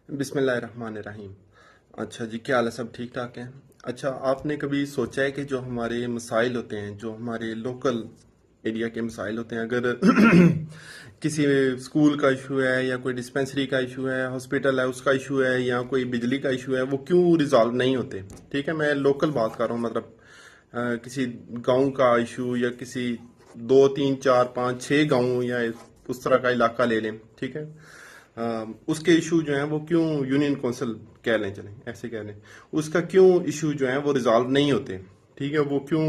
بسم اللہ الرحمن الرحیم۔ اچھا جی، کیا حال ہے؟ سب ٹھیک ٹھاک ہیں؟ اچھا، آپ نے کبھی سوچا ہے کہ جو ہمارے مسائل ہوتے ہیں، جو ہمارے لوکل ایریا کے مسائل ہوتے ہیں، اگر کسی اسکول کا ایشو ہے یا کوئی ڈسپینسری کا ایشو ہے، ہاسپٹل ہے اس کا ایشو ہے، یا کوئی بجلی کا ایشو ہے، وہ کیوں ریزالو نہیں ہوتے؟ ٹھیک ہے، میں لوکل بات کر رہا ہوں، مطلب کسی گاؤں کا ایشو یا کسی 2 3 4 5 6 گاؤں یا اس طرح کا علاقہ لے لیں، ٹھیک ہے، اس کے ایشو جو ہیں وہ کیوں یونین کونسل کہہ لیں، چلیں ایسے کہہ لیں، اس کا کیوں ایشو جو ہیں وہ ریزالو نہیں ہوتے؟ ٹھیک ہے، وہ کیوں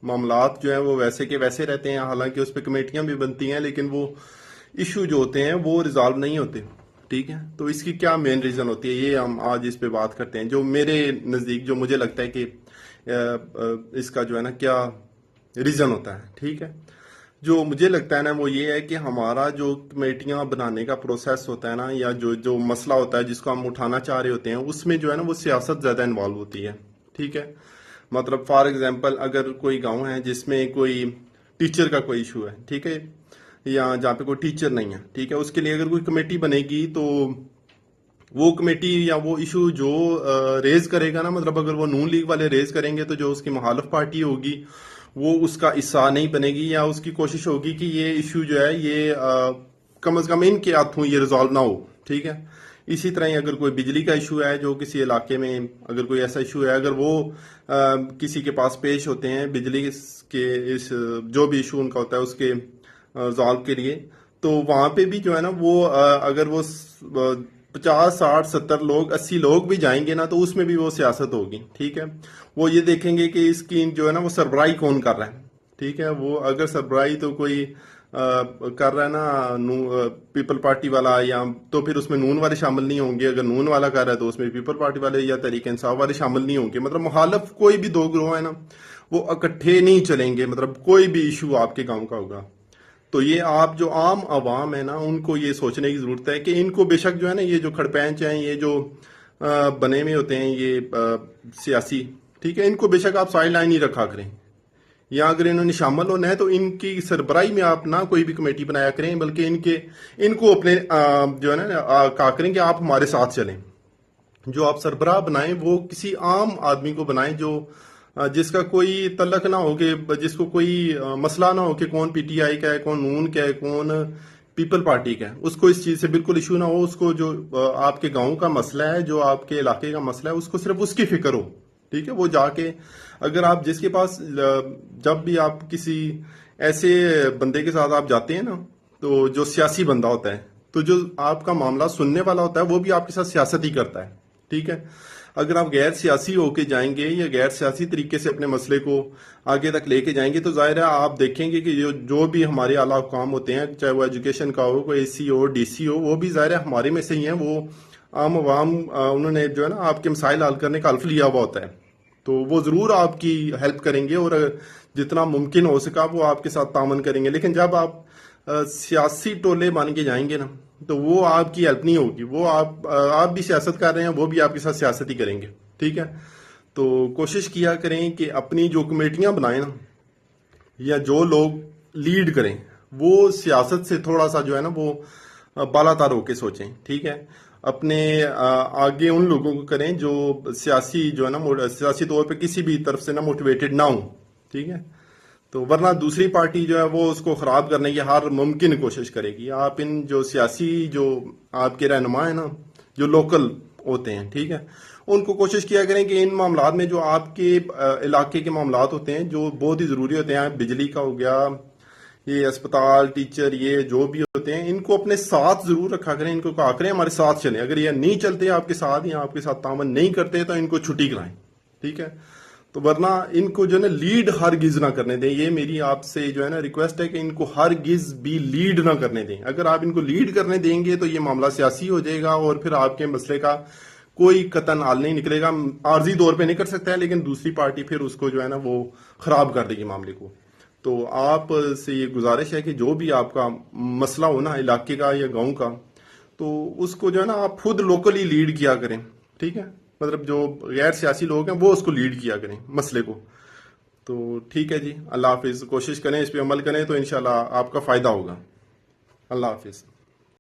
معاملات جو ہیں وہ ویسے کے ویسے رہتے ہیں، حالانکہ اس پہ کمیٹیاں بھی بنتی ہیں، لیکن وہ ایشو جو ہوتے ہیں وہ ریزالو نہیں ہوتے؟ ٹھیک ہے، تو اس کی کیا مین ریزن ہوتی ہے، یہ ہم آج اس پہ بات کرتے ہیں، جو میرے نزدیک جو مجھے لگتا ہے کہ اس کا جو ہے نا کیا ریزن ہوتا ہے۔ ٹھیک ہے، جو مجھے لگتا ہے نا وہ یہ ہے کہ ہمارا جو کمیٹیاں بنانے کا پروسیس ہوتا ہے نا، یا جو مسئلہ ہوتا ہے جس کو ہم اٹھانا چاہ رہے ہوتے ہیں، اس میں جو ہے نا وہ سیاست زیادہ انوالو ہوتی ہے۔ ٹھیک ہے، مطلب فار ایگزامپل اگر کوئی گاؤں ہے جس میں کوئی ٹیچر کا کوئی ایشو ہے، ٹھیک ہے، یا جہاں پہ کوئی ٹیچر نہیں ہے، ٹھیک ہے، اس کے لیے اگر کوئی کمیٹی بنے گی تو وہ کمیٹی یا وہ ایشو جو ریز کرے گا نا، مطلب اگر وہ نون لیگ والے ریز کریں گے تو جو اس کی مخالف پارٹی ہوگی وہ اس کا حصہ نہیں بنے گی، یا اس کی کوشش ہوگی کہ یہ ایشو جو ہے یہ کم از کم ان کے ہاتھوں یہ ریزالو نہ ہو۔ ٹھیک ہے، اسی طرح ہی اگر کوئی بجلی کا ایشو ہے، جو کسی علاقے میں اگر کوئی ایسا ایشو ہے، اگر وہ کسی کے پاس پیش ہوتے ہیں بجلی کے اس جو بھی ایشو ان کا ہوتا ہے اس کے ریزالو کے لیے، تو وہاں پہ بھی جو ہے نا وہ اگر وہ 50 60 70 لوگ 80 لوگ بھی جائیں گے نا، تو اس میں بھی وہ سیاست ہوگی۔ ٹھیک ہے، وہ یہ دیکھیں گے کہ اس کی جو ہے نا وہ سربراہی کون کر رہا ہے۔ ٹھیک ہے، وہ اگر سربراہی تو کوئی کر رہا ہے نا پیپل پارٹی والا، یا تو پھر اس میں نون والے شامل نہیں ہوں گے، اگر نون والا کر رہا ہے تو اس میں پیپل پارٹی والے یا تحریک انصاف والے شامل نہیں ہوں گے، مطلب مخالف کوئی بھی 2 گروہ ہے نا وہ اکٹھے نہیں چلیں گے، مطلب کوئی بھی ایشو آپ کے گاؤں کا ہوگا تو یہ آپ جو عام عوام ہے نا ان کو یہ سوچنے کی ضرورت ہے کہ ان کو بے شک جو ہے نا یہ جو کھڑپینچ ہیں، یہ جو بنے ہوئے ہوتے ہیں یہ سیاسی، ٹھیک ہے، ان کو بے شک آپ سائڈ لائن ہی رکھا کریں، یا اگر انہوں نے شامل ہونا ہے تو ان کی سربراہی میں آپ نہ کوئی بھی کمیٹی بنایا کریں، بلکہ ان کو اپنے جو ہے نا کہا کریں کہ آپ ہمارے ساتھ چلیں۔ جو آپ سربراہ بنائیں وہ کسی عام آدمی کو بنائیں جو جس کا کوئی تعلق نہ ہو، کہ جس کو کوئی مسئلہ نہ ہو کہ کون پی ٹی آئی کا ہے، کون نون کا ہے، کون پیپل پارٹی کا ہے، اس کو اس چیز سے بالکل ایشو نہ ہو، اس کو جو آپ کے گاؤں کا مسئلہ ہے، جو آپ کے علاقے کا مسئلہ ہے، اس کو صرف اس کی فکر ہو۔ ٹھیک ہے، وہ جا کے اگر آپ جس کے پاس جب بھی آپ کسی ایسے بندے کے ساتھ آپ جاتے ہیں نا، تو جو سیاسی بندہ ہوتا ہے تو جو آپ کا معاملہ سننے والا ہوتا ہے وہ بھی آپ کے ساتھ سیاست ہی کرتا ہے۔ ٹھیک ہے، اگر آپ غیر سیاسی ہو کے جائیں گے یا غیر سیاسی طریقے سے اپنے مسئلے کو آگے تک لے کے جائیں گے تو ظاہر ہے آپ دیکھیں گے کہ جو بھی ہمارے اعلیٰ حکام ہوتے ہیں، چاہے وہ ایجوکیشن کا ہو، کوئی اے سی ہو، ڈی سی ہو، وہ بھی ظاہر ہے ہمارے میں سے ہی ہیں، وہ عام عوام انہوں نے جو ہے نا آپ کے مسائل حل کرنے کا حلف لیا ہوا ہوتا ہے، تو وہ ضرور آپ کی ہیلپ کریں گے، اور جتنا ممکن ہو سکا وہ آپ کے ساتھ تعاون کریں گے۔ لیکن جب آپ سیاسی ٹولے بن کے جائیں گے نا تو وہ آپ کی ہیلپ نہیں ہوگی، وہ آپ بھی سیاست کر رہے ہیں، وہ بھی آپ کے ساتھ سیاست ہی کریں گے۔ ٹھیک ہے، تو کوشش کیا کریں کہ اپنی جو کمیٹیاں بنائیں نا، یا جو لوگ لیڈ کریں، وہ سیاست سے تھوڑا سا جو ہے نا وہ بالا تر ہو کے سوچیں۔ ٹھیک ہے، اپنے آگے ان لوگوں کو کریں جو سیاسی جو ہے نا سیاسی طور پہ کسی بھی طرف سے نا موٹیویٹڈ نہ ہوں۔ ٹھیک ہے، تو ورنہ دوسری پارٹی جو ہے وہ اس کو خراب کرنے کی ہر ممکن کوشش کرے گی۔ آپ ان جو سیاسی جو آپ کے رہنما ہیں نا، جو لوکل ہوتے ہیں، ٹھیک ہے، ان کو کوشش کیا کریں کہ ان معاملات میں جو آپ کے علاقے کے معاملات ہوتے ہیں جو بہت ہی ضروری ہوتے ہیں، بجلی کا ہو گیا، یہ اسپتال، ٹیچر، یہ جو بھی ہوتے ہیں، ان کو اپنے ساتھ ضرور رکھا کریں، ان کو کہا کریں ہمارے ساتھ چلیں، اگر یہ نہیں چلتے آپ کے ساتھ یا آپ کے ساتھ تعاون نہیں کرتے تو ان کو چھٹی کرائیں۔ ٹھیک ہے، تو ورنہ ان کو جو ہے نا لیڈ ہرگز نہ کرنے دیں، یہ میری آپ سے جو ہے نا ریکویسٹ ہے کہ ان کو ہرگز بھی لیڈ نہ کرنے دیں۔ اگر آپ ان کو لیڈ کرنے دیں گے تو یہ معاملہ سیاسی ہو جائے گا، اور پھر آپ کے مسئلے کا کوئی قطعاً حل نہیں نکلے گا۔ عارضی طور پہ نہیں کر سکتا ہے، لیکن دوسری پارٹی پھر اس کو جو ہے نا وہ خراب کر دے گی معاملے کو۔ تو آپ سے یہ گزارش ہے کہ جو بھی آپ کا مسئلہ ہو نا علاقے کا یا گاؤں کا، تو اس کو جو ہے نا آپ خود لوکلی لیڈ کیا کریں۔ ٹھیک ہے، مطلب جو غیر سیاسی لوگ ہیں وہ اس کو لیڈ کیا کریں مسئلے کو۔ تو ٹھیک ہے جی، اللہ حافظ، کوشش کریں اس پہ عمل کریں تو انشاءاللہ آپ کا فائدہ ہوگا۔ اللہ حافظ۔